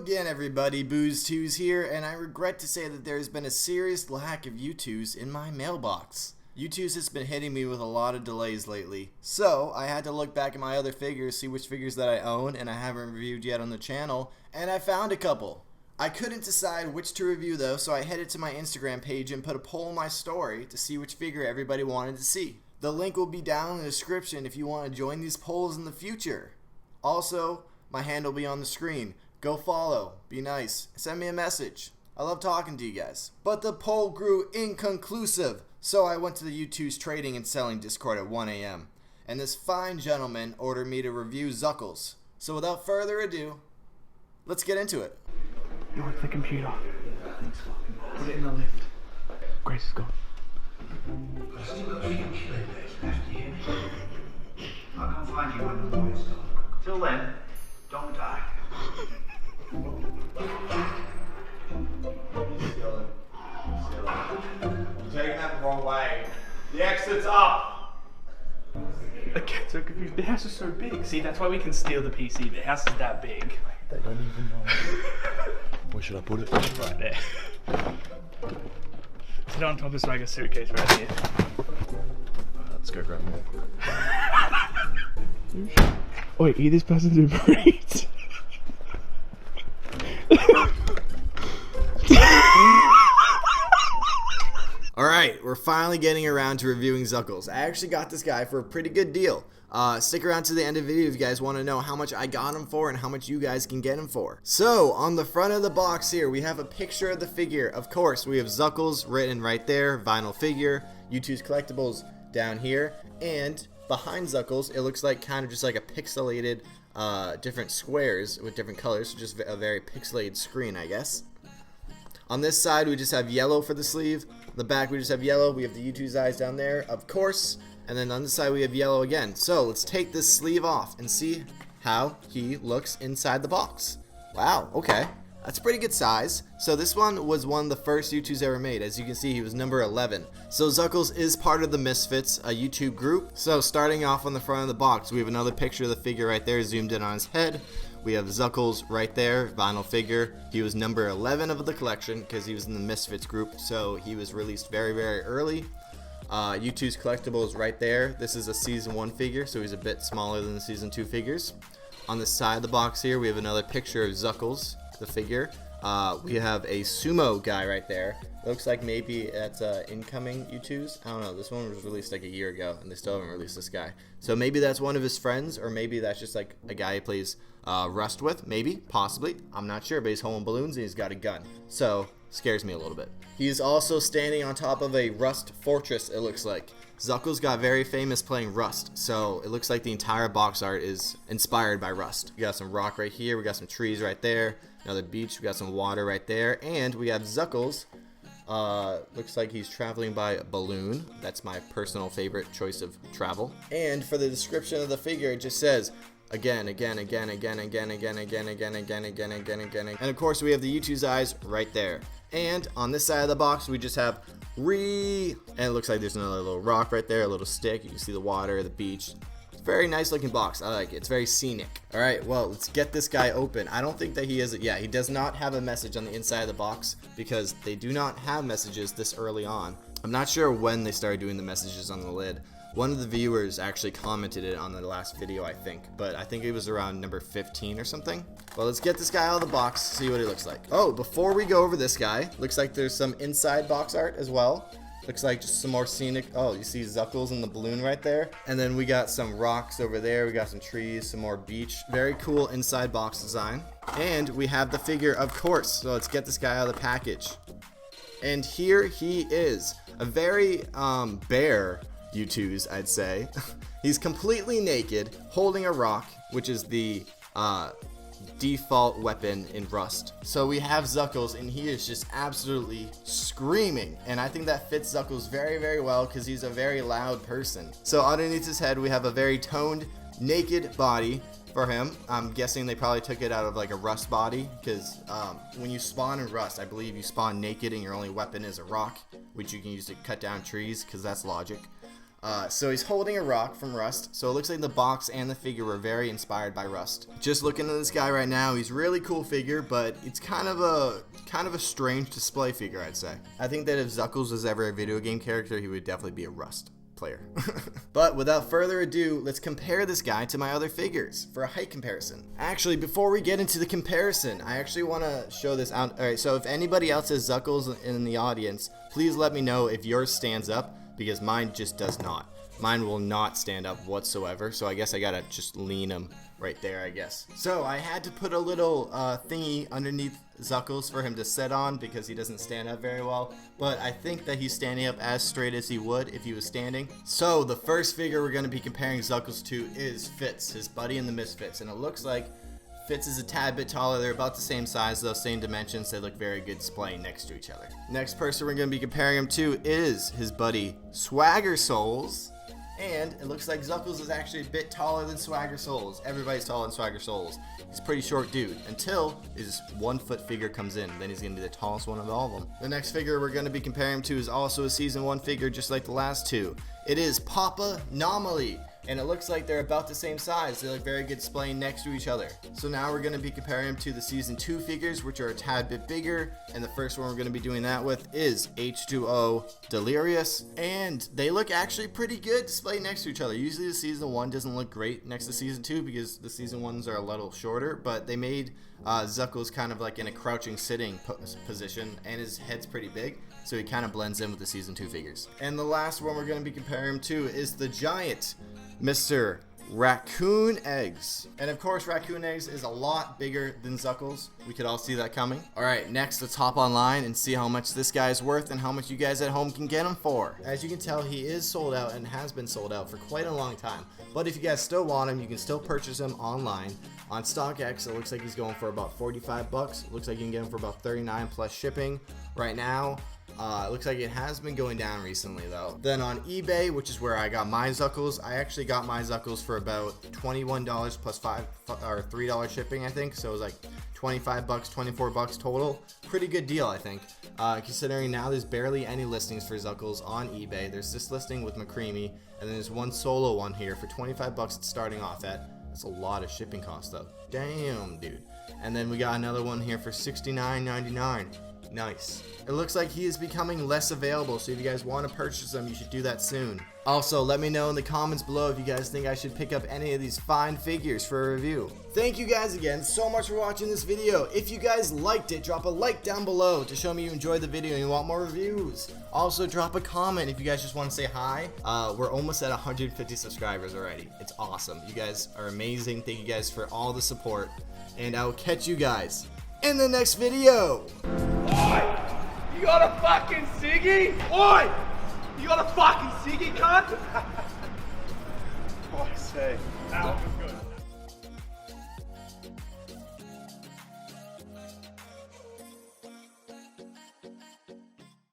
again, everybody. Boozetooz here, and I regret to say that there has been a serious lack of ZUCKLES in my mailbox. ZUCKLES has been hitting me with a lot of delays lately, so I had to look back at my other figures, see which figures that I own and I haven't reviewed yet on the channel, and I found a couple. I couldn't decide which to review though, so I headed to my Instagram page and put a poll in my story to see which figure everybody wanted to see. The link will be down in the description if you want to join these polls in the future. Also, my hand will be on the screen. Go follow, be nice, send me a message. I love talking to you guys. But the poll grew inconclusive, so I went to the ZUCKLES trading and selling Discord at 1 a.m. And this fine gentleman ordered me to review ZUCKLES. So without further ado, let's get into it. You want the computer? Thanks. Put it in the lift. Grace is gone. I've still got 3 kilo days left, do you hear me? I'll come find you when the boys start. Till then, don't die. You're taking that the wrong way. The exit's up! Okay, so confused. The house is so big. See, that's why we can steal the PC. The house is that big. They don't even know. Where should I put it? Right there. Sit on top of like a suitcase right here. Let's go grab more. Oh, wait, this person's Uber Eats. Alright, we're finally getting around to reviewing ZUCKLES. I actually got this guy for a pretty good deal. Stick around to the end of the video if you guys want to know how much I got him for and how much you guys can get him for. So, on the front of the box here, we have a picture of the figure. Of course, we have ZUCKLES written right there, vinyl figure, ZUCKLES collectibles down here, and behind ZUCKLES, it looks like kind of just like a pixelated, different squares with different colors, so just a very pixelated screen, I guess. On this side, we just have yellow for the sleeve. The back, we just have yellow. We have the ZUCKLES eyes down there, of course. And then on this side, we have yellow again. So let's take this sleeve off and see how he looks inside the box. Wow, okay. That's a pretty good size. So this one was one of the first ZUCKLES ever made. As you can see, he was number 11. So ZUCKLES is part of the Misfits, a YouTube group. So starting off on the front of the box, we have another picture of the figure right there zoomed in on his head. We have ZUCKLES right there, vinyl figure. He was number 11 of the collection because he was in the Misfits group, so he was released very, very early. ZUCKLES collectibles right there. This is a season 1 figure, so he's a bit smaller than the season 2 figures. On the side of the box here, we have another picture of ZUCKLES, the figure. We have a sumo guy right there. Looks like maybe that's incoming ZUCKLES. I don't know. This one was released like a year ago, and they still haven't released this guy. So maybe that's one of his friends, or maybe that's just like a guy he plays Rust with. Maybe, possibly. I'm not sure, but he's holding balloons and he's got a gun. So, scares me a little bit. He's also standing on top of a Rust fortress, it looks like. ZUCKLES got very famous playing Rust, so it looks like the entire box art is inspired by Rust. We got some rock right here, we got some trees right there, another beach, we got some water right there, and we have ZUCKLES. Looks like he's traveling by balloon. That's my personal favorite choice of travel. And for the description of the figure, it just says, again, again, again, again, again, again, again, again, again, again, again, again. And of course, we have the ZUCKLES eyes right there. And on this side of the box, we just have and it looks like there's another little rock right there, a little stick. You can see the water, the beach. It's a very nice looking box. I like it. It's very scenic. All right, well, let's get this guy open. I don't think that he is. Yeah, he does not have a message on the inside of the box because they do not have messages this early on. I'm not sure when they started doing the messages on the lid. One of the viewers actually commented it on the last video, I think, but I think it was around number 15 or something. Well, let's get this guy out of the box, see what he looks like. Oh, before we go over this guy, looks like there's some inside box art as well. Looks like just some more scenic. Oh, you see ZUCKLES in the balloon right there. And then we got some rocks over there. We got some trees, some more beach. Very cool inside box design. And we have the figure, of course. So let's get this guy out of the package. And here he is. A very bare ZUCKLES, I'd say. He's completely naked, holding a rock, which is the default weapon in Rust. So we have ZUCKLES, and he is just absolutely screaming, and I think that fits ZUCKLES very, very well because he's a very loud person. So underneath his head, we have a very toned, naked body for him. I'm guessing they probably took it out of like a Rust body because when you spawn in Rust, I believe you spawn naked and your only weapon is a rock, which you can use to cut down trees because that's logic. So he's holding a rock from Rust, so it looks like the box and the figure were very inspired by Rust. Just looking at this guy right now, he's really cool figure, but it's kind of a strange display figure, I'd say. I think that if ZUCKLES was ever a video game character, he would definitely be a Rust player. But without further ado, let's compare this guy to my other figures for a height comparison. Actually, before we get into the comparison, I actually want to show this out. Alright, so if anybody else has ZUCKLES in the audience, please let me know if yours stands up, because mine just does not. Mine will not stand up whatsoever, so I guess I gotta just lean him right there, I guess. So I had to put a little thingy underneath ZUCKLES for him to sit on because he doesn't stand up very well, but I think that he's standing up as straight as he would if he was standing. So the first figure we're going to be comparing ZUCKLES to is Fitz, his buddy in the Misfits, and it looks like Fitz is a tad bit taller. They're about the same size though, same dimensions. They look very good displaying next to each other. Next person we're going to be comparing him to is his buddy Swagger Souls. And it looks like ZUCKLES is actually a bit taller than Swagger Souls. Everybody's taller than Swagger Souls. He's a pretty short dude until his 1 foot figure comes in. Then he's going to be the tallest one of all of them. The next figure we're going to be comparing him to is also a Season 1 figure just like the last two. It is Papa Nomaly. And it looks like they're about the same size. They look very good displaying next to each other. So now we're going to be comparing them to the Season 2 figures, which are a tad bit bigger. And the first one we're going to be doing that with is H2O Delirious. And they look actually pretty good displayed next to each other. Usually the Season 1 doesn't look great next to Season 2 because the Season 1s are a little shorter. But they made ZUCKLES kind of like in a crouching sitting position, and his head's pretty big. So he kind of blends in with the Season 2 figures. And the last one we're going to be comparing him to is the giant Mr. Raccoon Eggs. And of course, Raccoon Eggs is a lot bigger than ZUCKLES. We could all see that coming. Alright, next let's hop online and see how much this guy is worth and how much you guys at home can get him for. As you can tell, he is sold out and has been sold out for quite a long time. But if you guys still want him, you can still purchase him online. On StockX, it looks like he's going for about 45 bucks. Looks like you can get him for about 39 plus shipping right now. It looks like it has been going down recently though. Then on eBay, which is where I got my ZUCKLES, I actually got my ZUCKLES for about $21 plus $3 shipping, I think. So it was like 25 bucks, 24 bucks total. Pretty good deal, I think. Considering now there's barely any listings for ZUCKLES on eBay. There's this listing with McCreamy, and then there's one solo one here for 25 bucks it's starting off at. That's a lot of shipping costs though. Damn, dude. And then we got another one here for $69.99. Nice. It looks like he is becoming less available, so if you guys want to purchase them, you should do that soon. Also, let me know in the comments below if you guys think I should pick up any of these fine figures for a review. Thank you guys again so much for watching this video. If you guys liked it, drop a like down below to show me you enjoyed the video and you want more reviews. Also, drop a comment if you guys just want to say hi. We're almost at 150 subscribers already. It's awesome. You guys are amazing. Thank you guys for all the support, and I will catch you guys in the next video. Oi! You got a fucking ciggy? Oi! You got a fucking ciggy, cunt? Oh, I say. Ow.